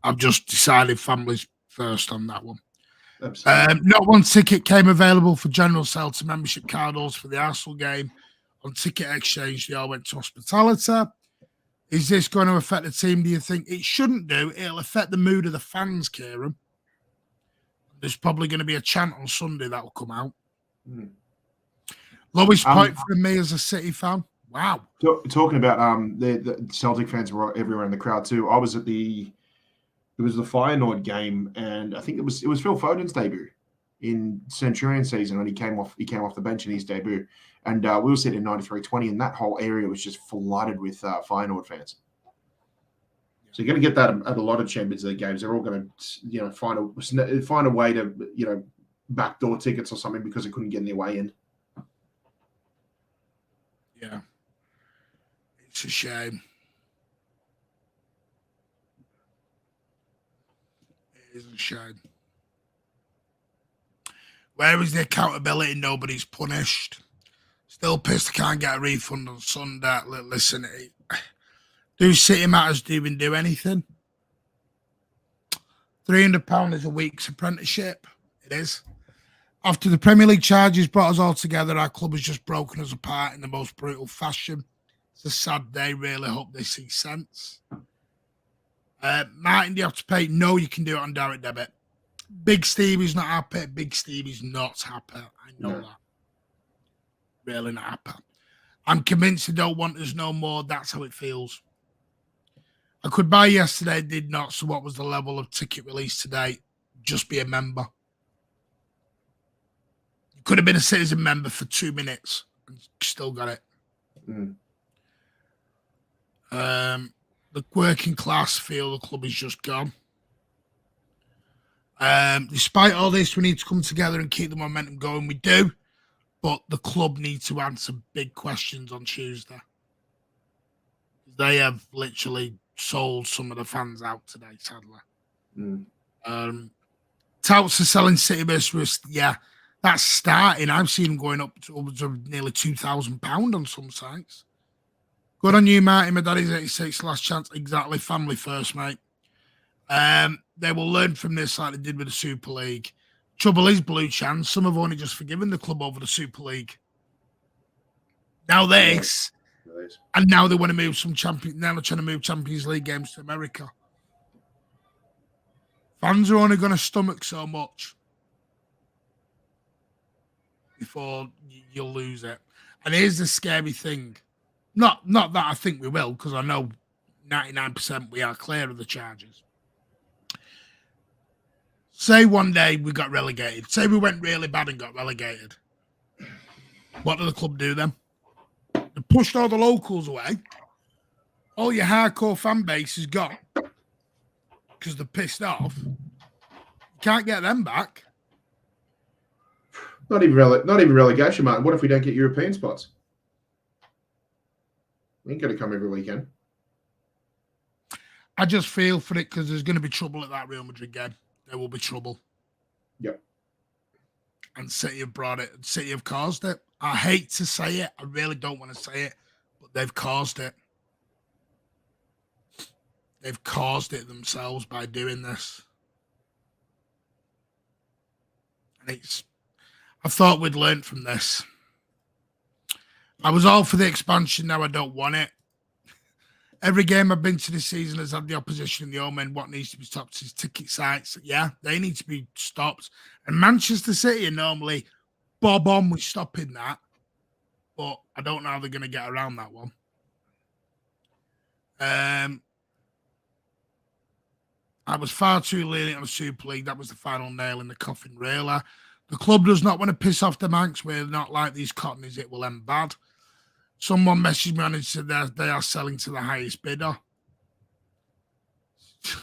I've just decided families first on that one. Not one ticket came available for general sale to membership card holders for the Arsenal game. On ticket exchange, they all went to hospitality. Is this going to affect the team, do you think? It shouldn't do. It'll affect the mood of the fans, Kieran. There's probably going to be a chant on Sunday that will come out. Lowest point for me as a City fan. Wow. Talking about the Celtic fans were everywhere in the crowd too. I was at it was the Feyenoord game, and I think it was Phil Foden's debut in Centurion season when he came off the bench in his debut. And we were sitting in 93-20, and that whole area was just flooded with Feyenoord fans. So you're going to get that at a lot of Champions League games. They're all going to, find a way to, backdoor tickets or something because they couldn't get any way in. Yeah, it's a shame. It is a shame. Where is the accountability? Nobody's punished. Still pissed I can't get a refund on Sunday. Listen, do City Matters even do anything? £300 is a week's apprenticeship. It is. After the Premier League charges brought us all together, our club has just broken us apart in the most brutal fashion. It's a sad day. Really hope they see sense. Martin, do you have to pay? No, you can do it on direct debit. Big Stevie's not happy. Big Stevie's not happy. I know that. Really not happy. I'm convinced they don't want us no more. That's how it feels. I could buy yesterday, did not. So what was the level of ticket release today? Just be a member. You could have been a citizen member for 2 minutes and still got it. The working class feel the club is just gone. Despite all this, we need to come together and keep the momentum going. We do, but the club needs to answer big questions on Tuesday. They have literally sold some of the fans out today, sadly. Touts are selling City Bus. Yeah, that's starting. I've seen them going up to upwards of nearly £2,000 on some sites. Good on you, Marty. My daddy's 86, last chance. Exactly. Family first, mate. They will learn from this like they did with the Super League. Trouble is, Blue Chan, some have only just forgiven the club over the Super League. Now this, and now they want to move now they're trying to move Champions League games to America. Fans are only going to stomach so much before you'll lose it. And here's the scary thing. Not that I think we will, because I know 99% we are clear of the charges. Say one day we got relegated. Say we went really bad and got relegated. What do the club do then? They pushed all the locals away. All your hardcore fan base is gone because they're pissed off. You can't get them back. Not even relegation, Martin. What if we don't get European spots? We ain't going to come every weekend. I just feel for it because there's going to be trouble at that Real Madrid game. There will be trouble. Yep. And City have brought it. City have caused it. I hate to say it. I really don't want to say it, but they've caused it. They've caused it themselves by doing this. And I thought we'd learned from this. I was all for the expansion. Now I don't want it. Every game I've been to this season has had the opposition and the home end. What needs to be stopped is ticket sites. Yeah, they need to be stopped. And Manchester City are normally bob on with stopping that. But I don't know how they're going to get around that one. I was far too lenient on the Super League. That was the final nail in the coffin, really. The club does not want to piss off the Manx. We're not like these cottonies. It will end bad. Someone messaged me on and said that they are selling to the highest bidder. If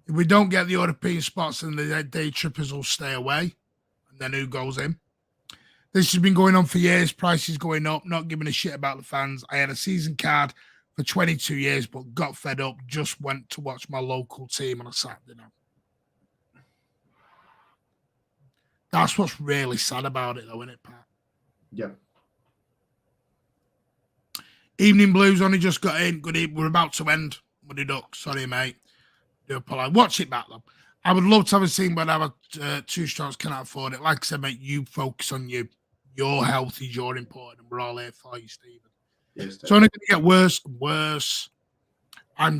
we don't get the European spots, then the day trippers will stay away. And then who goes in? This has been going on for years. Prices going up, not giving a shit about the fans. I had a season card for 22 years, but got fed up. Just went to watch my local team on a Saturday night. That's what's really sad about it, though, isn't it, Pat? Yeah. Evening Blues only just got in. Good evening. We're about to end. Muddy Duck. Sorry, mate. Do apologize. Watch it back, though. I would love to have a scene, but our two strokes cannot afford it. Like I said, mate, you focus on you. Your health is your important, and we're all here for you, Stephen. Yes, it's only going to get worse and worse. I'm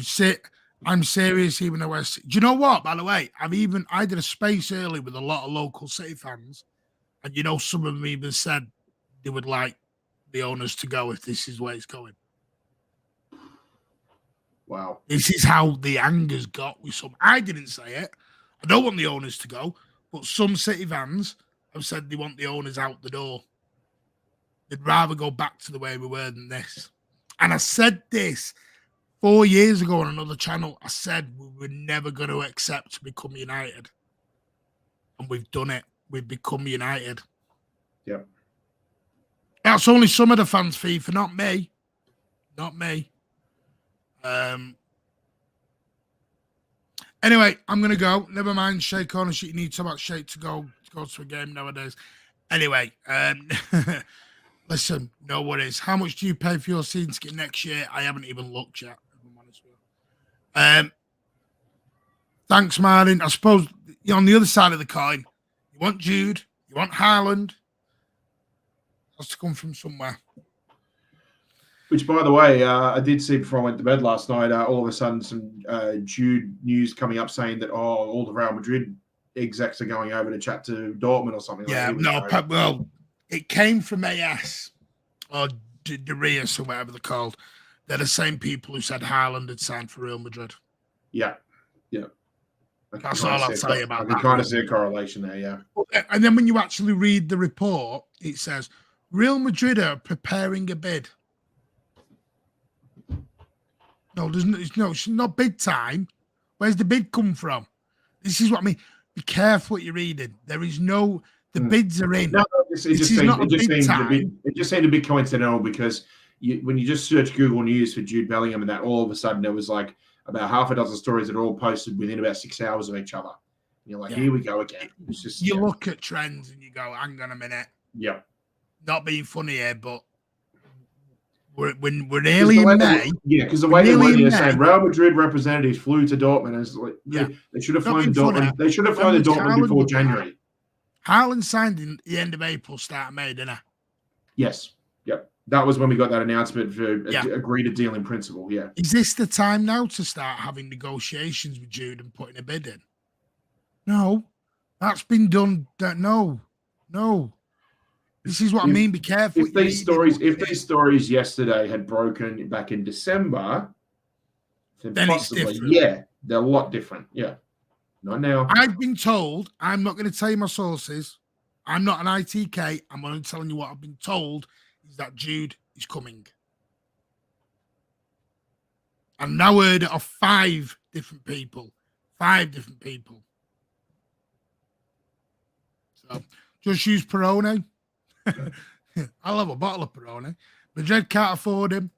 serious, even though do you know what? By the way, I did a space early with a lot of local City fans, and you know, some of them even said they would like the owners to go if this is where it's going. Wow. This is how the anger's got with some. I didn't say it. I don't want the owners to go, but some City fans have said they want the owners out the door. They'd rather go back to the way we were than this. And I said this 4 years ago on another channel. I said we were never going to accept to become united. And we've done it. We've become united. Yep. That's only some of the fans' FIFA, not me. Not me. Anyway, I'm going to go. Never mind shake ownership. You need to about shake to go to a game nowadays. Anyway, listen, no worries. How much do you pay for your season ticket next year? I haven't even looked yet. If I'm honest with you. Thanks, Martin. I suppose on the other side of the coin, you want Jude, you want Haaland. Has to come from somewhere. Which, by the way, I did see before I went to bed last night, all of a sudden some Jude news coming up saying that, all the Real Madrid execs are going over to chat to Dortmund or something. Yeah, well, it came from AS or Darius or whatever they're called. They're the same people who said Haaland had signed for Real Madrid. Yeah. That's all I'll tell you about that. I can kind of see a correlation there, yeah. And then when you actually read the report, it says Real Madrid are preparing a bid. No, it's not bid time. Where's the bid come from? This is what I mean. Be careful what you're reading. There is the bids are in. No, it just seemed a bit coincidental because when you just search Google News for Jude Bellingham and that, all of a sudden there was like about half a dozen stories that are all posted within about 6 hours of each other. And you're like, here we go again. It's just you look at trends and you go, hang on a minute. Yeah. Not being funny here, but we're nearly in May. Because the way they're saying Real Madrid representatives flew to Dortmund, and it's like, they should have flown to Dortmund. They should have flown to Dortmund before January. Haaland signed in the end of April, start of May, didn't he? Yes. Yep. That was when we got that announcement for agreed a deal in principle. Yeah. Is this the time now to start having negotiations with Jude and putting a bid in? No, that's been done. No. This is what I mean. Be careful. If these stories yesterday had broken back in December, then possibly, it's different. Yeah, they're a lot different. Yeah, not now. I've been told. I'm not going to tell you my sources. I'm not an ITK. I'm only telling you what I've been told is that Jude is coming. I've now heard it of 5 different people. 5 different people. So just use Peroni. I'll have a bottle of Peroni. Madrid can't afford him.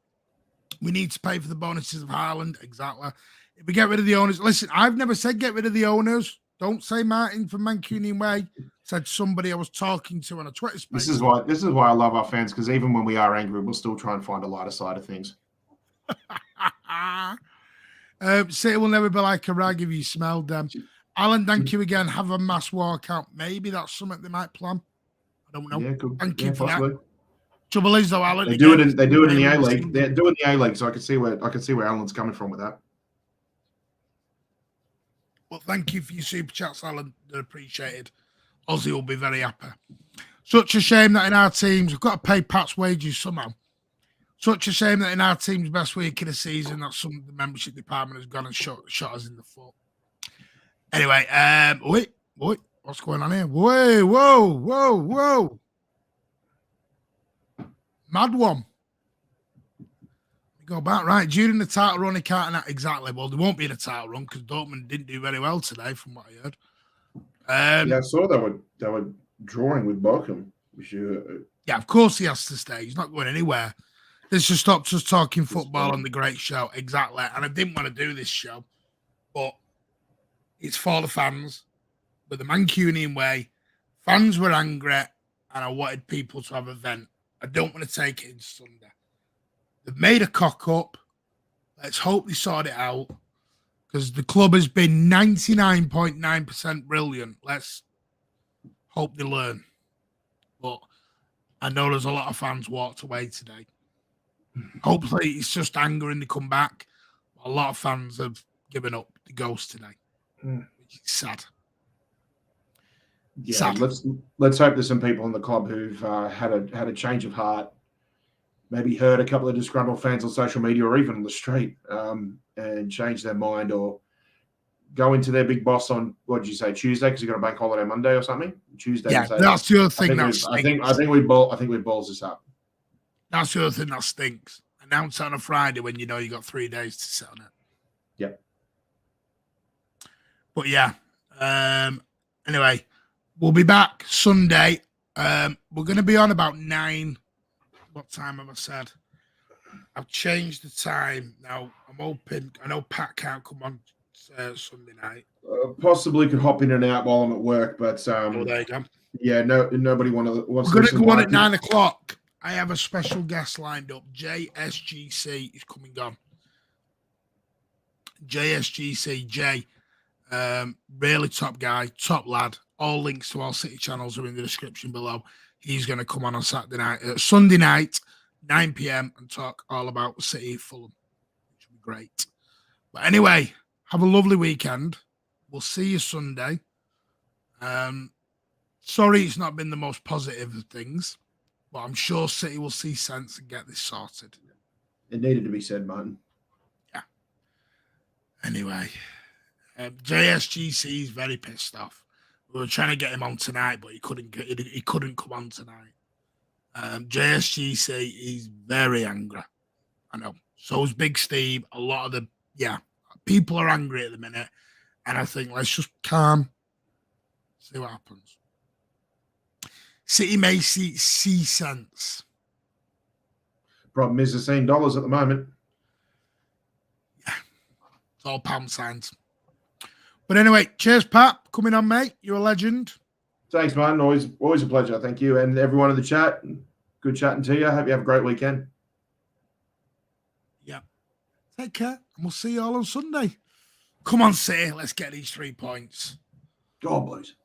We need to pay for the bonuses of Haaland. Exactly. If we get rid of the owners, listen, I've never said get rid of the owners. Don't say Martin from Mancunian Way. Said somebody I was talking to on a Twitter space. This is why I love our fans, because even when we are angry, we'll still try and find a lighter side of things. City will never be like a rag if you smelled them. Alan, thank you again. Have a mass walkout. Maybe that's something they might plan. I don't know. Yeah, cool. Thank you for that. Trouble is, though, Alan. They do it in the A League. season. They do it in the A League, so I can see where Alan's coming from with that. Well, thank you for your super chats, Alan. They're appreciated. Ozzy will be very happy. Such a shame that in our teams, we've got to pay Pat's wages somehow. Such a shame that in our team's best week of the season, that some of the membership department has gone and shot us in the foot. Anyway, wait, what's going on here? Whoa. Mad one. Go back, right. During the title run, he can't exactly. Well, there won't be a title run because Dortmund didn't do very well today, from what I heard. Yeah, I saw they were drawing with Bochum. Yeah, of course he has to stay. He's not going anywhere. This just stops us talking football on the great show. Exactly. And I didn't want to do this show, but it's for the fans, with the Mancunian way. Fans were angry, and I wanted people to have a vent. I don't want to take it into Sunday. They've made a cock up. Let's hope they sort it out, because the club has been 99.9% brilliant. Let's hope they learn. But I know there's a lot of fans walked away today. Hopefully it's just anger and they come back. A lot of fans have given up the ghost today, which is sad. Yeah, sad. let's hope there's some people in the club who've had a change of heart, maybe heard a couple of disgruntled fans on social media or even on the street, and change their mind, or go into their big boss on, what did you say, Tuesday, because you got a bank holiday Monday or something. Tuesday. Yeah, that's the other thing that stinks. I think we balls this up. That's the other thing that stinks. Announce on a Friday when you know you got 3 days to sit on it. Yep. But yeah. Anyway, we'll be back Sunday. We're going to be on about 9. What time have I said? I've changed the time now. I'm hoping. I know Pat can't come on Sunday night. Possibly could hop in and out while I'm at work, but Oh, there you go. yeah, nobody wants. We're going to go on at 9 o'clock. I have a special guest lined up. JSGC is coming on. JSGC, Jay, really top guy, top lad. All links to all City channels are in the description below. He's going to come on Sunday night, 9 p.m. and talk all about City Fulham, which will be great. But anyway, have a lovely weekend. We'll see you Sunday. Sorry it's not been the most positive of things, but I'm sure City will see sense and get this sorted. It needed to be said, Martin. Yeah. Anyway, JSGC is very pissed off. We were trying to get him on tonight, but he couldn't come on tonight. JSGC is very angry. I know. So is Big Steve. A lot of the people are angry at the minute, and I think let's just calm, see what happens. City may see sense. Problem is, they're seeing dollars at the moment. Yeah, it's all pound signs. But anyway, cheers, Pat. Coming on, mate. You're a legend. Thanks, Martin. Always a pleasure. Thank you. And everyone in the chat, good chatting to you. Hope you have a great weekend. Yeah. Take care. And we'll see you all on Sunday. Come on, City. Let's get these 3 points. Go on, boys.